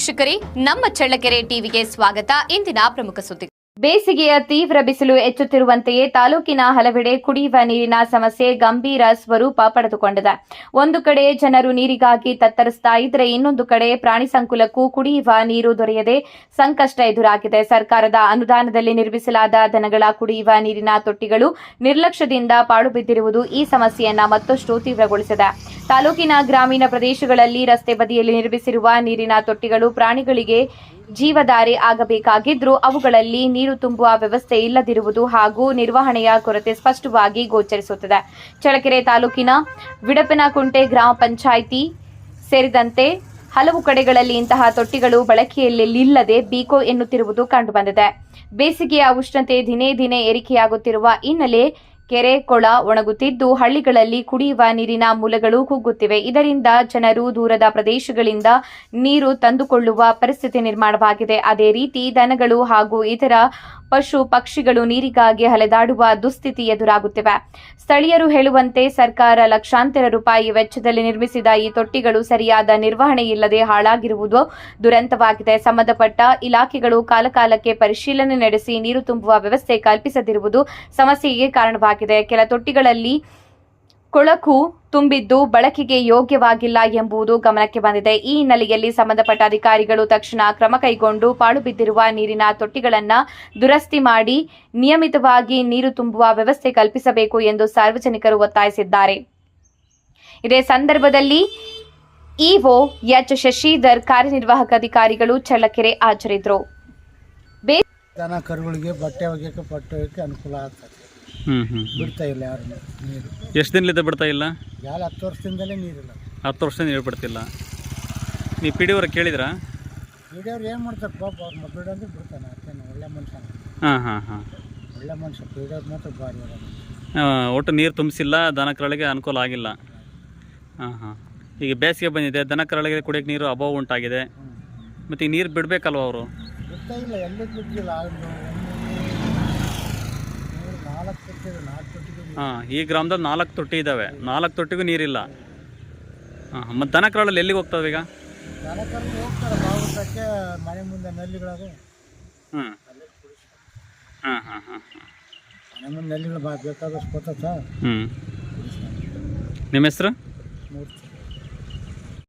ವೀಕ್ಷಕರೇ, ನಮ್ಮ ಚಳ್ಳಕೆರೆ ಟಿವಿಗೆ ಸ್ವಾಗತ. ಇಂದಿನ ಪ್ರಮುಖ ಸುದ್ದಿ. ಬೇಸಿಗೆಯ ತೀವ್ರ ಬಿಸಿಲು ಹೆಚ್ಚುತ್ತಿರುವಂತೆಯೇ ತಾಲೂಕಿನ ಹಲವೆಡೆ ಕುಡಿಯುವ ನೀರಿನ ಸಮಸ್ಯೆ ಗಂಭೀರ ಸ್ವರೂಪ ಪಡೆದುಕೊಂಡಿದೆ. ಒಂದು ಕಡೆ ಜನರು ನೀರಿಗಾಗಿ ತತ್ತರಿಸ್ತಾ ಇದ್ರೆ, ಇನ್ನೊಂದು ಕಡೆ ಪ್ರಾಣಿ ಸಂಕುಲಕ್ಕೂ ಕುಡಿಯುವ ನೀರು ದೊರೆಯದೆ ಸಂಕಷ್ಟ ಎದುರಾಗಿದೆ. ಸರ್ಕಾರದ ಅನುದಾನದಲ್ಲಿ ನಿರ್ಮಿಸಲಾದ ದನಗಳ ಕುಡಿಯುವ ನೀರಿನ ತೊಟ್ಟಿಗಳು ನಿರ್ಲಕ್ಷ್ಯದಿಂದ ಪಾಳು ಬಿದ್ದಿರುವುದು ಈ ಸಮಸ್ಯೆಯನ್ನ ಮತ್ತಷ್ಟು ತೀವ್ರಗೊಳಿಸಿದೆ. ತಾಲೂಕಿನ ಗ್ರಾಮೀಣ ಪ್ರದೇಶಗಳಲ್ಲಿ ರಸ್ತೆ ಬದಿಯಲ್ಲಿ ನಿರ್ಮಿಸಿರುವ ನೀರಿನ ತೊಟ್ಟಿಗಳು ಪ್ರಾಣಿಗಳಿಗೆ ಜೀವಧಾರೆ ಆಗಬೇಕಾಗಿದ್ರೂ ಅವುಗಳಲ್ಲಿ ನೀರು ತುಂಬುವ ವ್ಯವಸ್ಥೆ ಇಲ್ಲದಿರುವುದು ಹಾಗೂ ನಿರ್ವಹಣೆಯ ಕೊರತೆ ಸ್ಪಷ್ಟವಾಗಿ ಗೋಚರಿಸುತ್ತದೆ. ಚಳ್ಳಕೆರೆ ತಾಲೂಕಿನ ವಿಡಪನಕುಂಟೆ ಗ್ರಾಮ ಪಂಚಾಯಿತಿ ಸೇರಿದಂತೆ ಹಲವು ಕಡೆಗಳಲ್ಲಿ ಇಂತಹ ತೊಟ್ಟಿಗಳು ಬಳಕೆಯಲ್ಲಿಲ್ಲದೆ ಬೀಕೋ ಎನ್ನುತ್ತಿರುವುದು ಕಂಡುಬಂದಿದೆ. ಬೇಸಿಗೆಯ ಉಷ್ಣತೆ ದಿನೇ ದಿನೇ ಏರಿಕೆಯಾಗುತ್ತಿರುವ ಹಿನ್ನೆಲೆ ಕೆರೆ ಕೊಳ ಒಣಗುತ್ತಿದ್ದು ಹಳ್ಳಿಗಳಲ್ಲಿ ಕುಡಿಯುವ ನೀರಿನ ಮೂಲಗಳು ಕುಗ್ಗುತ್ತಿವೆ. ಇದರಿಂದ ಜನರು ದೂರದ ಪ್ರದೇಶಗಳಿಂದ ನೀರು ತಂದುಕೊಳ್ಳುವ ಪರಿಸ್ಥಿತಿ ನಿರ್ಮಾಣವಾಗಿದೆ. ಅದೇ ರೀತಿ ದನಗಳು ಹಾಗೂ ಇತರ ಪಶು ಪಕ್ಷಿಗಳು ನೀರಿಗಾಗಿ ಅಲೆದಾಡುವ ದುಸ್ಥಿತಿ ಎದುರಾಗುತ್ತಿವೆ. ಸ್ಥಳೀಯರು ಹೇಳುವಂತೆ ಸರ್ಕಾರ ಲಕ್ಷಾಂತರ ರೂಪಾಯಿ ವೆಚ್ಚದಲ್ಲಿ ನಿರ್ಮಿಸಿದ ಈ ತೊಟ್ಟಿಗಳು ಸರಿಯಾದ ನಿರ್ವಹಣೆ ಇಲ್ಲದೆ ಹಾಳಾಗಿರುವುದು ದುರಂತವಾಗಿದೆ. ಸಂಬಂಧಪಟ್ಟ ಇಲಾಖೆಗಳು ಕಾಲಕಾಲಕ್ಕೆ ಪರಿಶೀಲನೆ ನಡೆಸಿ ನೀರು ತುಂಬುವ ವ್ಯವಸ್ಥೆ ಕಲ್ಪಿಸದಿರುವುದು ಸಮಸ್ಯೆಗೆ ಕಾರಣವಾಗಿದೆ. ಕೆಲ ತೊಟ್ಟಿಗಳಲ್ಲಿ ಕೊಳಕು ತುಂಬಿದ್ದು ಬಳಕೆಗೆ ಯೋಗ್ಯವಾಗಿಲ್ಲ ಎಂಬುದು ಗಮನಕ್ಕೆ ಬಂದಿದೆ. ಈ ಹಿನ್ನೆಲೆಯಲ್ಲಿ ಸಂಬಂಧಪಟ್ಟ ಅಧಿಕಾರಿಗಳು ತಕ್ಷಣ ಕ್ರಮ ಕೈಗೊಂಡು ಪಾಳು ಬಿದ್ದಿರುವ ನೀರಿನ ತೊಟ್ಟಿಗಳನ್ನು ದುರಸ್ತಿ ಮಾಡಿ ನಿಯಮಿತವಾಗಿ ನೀರು ತುಂಬುವ ವ್ಯವಸ್ಥೆ ಕಲ್ಪಿಸಬೇಕು ಎಂದು ಸಾರ್ವಜನಿಕರು ಒತ್ತಾಯಿಸಿದ್ದಾರೆ. ಇದೇ ಸಂದರ್ಭದಲ್ಲಿ ಇಒ ಎಚ್ ಶಶಿಧರ್ ಕಾರ್ಯನಿರ್ವಾಹಕ ಅಧಿಕಾರಿಗಳು ಚಳ್ಳಕೆರೆ ಹಾಜರಿದ್ದರು. ದನ ಕರುಗಳಿಗೆ ಬಟ್ಟೆ ಒಗೆಯಕ್ಕೆ ಅನುಕೂಲ ಆಗ್ತದೆ. ಬಿಡ್ತಾ ಇಲ್ಲ ಯಾರು ನೀರು. ಎಷ್ಟು ದಿನದಿಂದ ಬಿಡ್ತಾ ಇಲ್ಲ? 10 ವರ್ಷದಿಂದಲೇ ನೀರಿಲ್ಲ. 10 ವರ್ಷದಿಂದ ನೀರು ಬಿಡ್ತಿಲ್ಲ. ನೀವು ಪಿ ಡಿ ಅವ್ರಿಗೆ ಕೇಳಿದ್ರಾ? ಪಿ ಡಿ ಅವ್ರು ಏನು ಮಾಡ್ತಾರೆ ಪಾಪ, ಅವ್ರು ಮಕ್ಕಳು ಅಂದ್ರೆ ಬಿಡ್ತಾನೆ. ಅಷ್ಟೇನು ಒಳ್ಳೆ ಮನುಷ್ಯ. ಒಳ್ಳೆ ಮನುಷ್ಯ. ಪಿ ಡಿ ಅವ್ರು ಮಾತ್ರ ಭಾರಿ. ಒಟ್ಟು ನೀರು ತುಂಬಿಸಿಲ್ಲ, ದನ ಕರುಗಳಿಗೆ ಅನುಕೂಲ ಆಗಿಲ್ಲ. ಈಗ ಬೇಸಿಗೆ ಬಂದಿದೆ, ದನ ಕರುಗಳಿಗೆ ಕುಡಿಯೋಕ್ಕೆ ನೀರು ಅಭಾವ ಉಂಟಾಗಿದೆ. ಮತ್ತು ಈಗ ನೀರು ಬಿಡಬೇಕಲ್ವ ಅವರು? ಬಿಡ್ತಾ ಇಲ್ಲ, ಎಲ್ಲೂ ಬಿಟ್ಟಿಲ್ಲ. ಈ ಗ್ರಾಮದಲ್ಲಿ 4 ತೊಟ್ಟಿ ಇದ್ದಾವೆ. 4 ತೊಟ್ಟಿಗೂ ನೀರಿಲ್ಲ. ಮತ್ತು ದನ ಕರುಗಳಲ್ಲಿ ಎಲ್ಲಿಗೆ ಹೋಗ್ತವೆ ಈಗ? ದನ ಕರುಗಳು ಹೋಗ್ತಾರೆ ಬಾವುಟಕ್ಕೆ, ಮನೆ ಮುಂದೆ ನಲ್ಲಿಗಳದು. ಮನೆ ಮುಂದೆ ನಲ್ಲಿಗಳು ಬೇಕಾದಷ್ಟು ಗೊತ್ತಾ. ನಿಮ್ಮ ಹೆಸರು? ಮೂರ್ತಿ.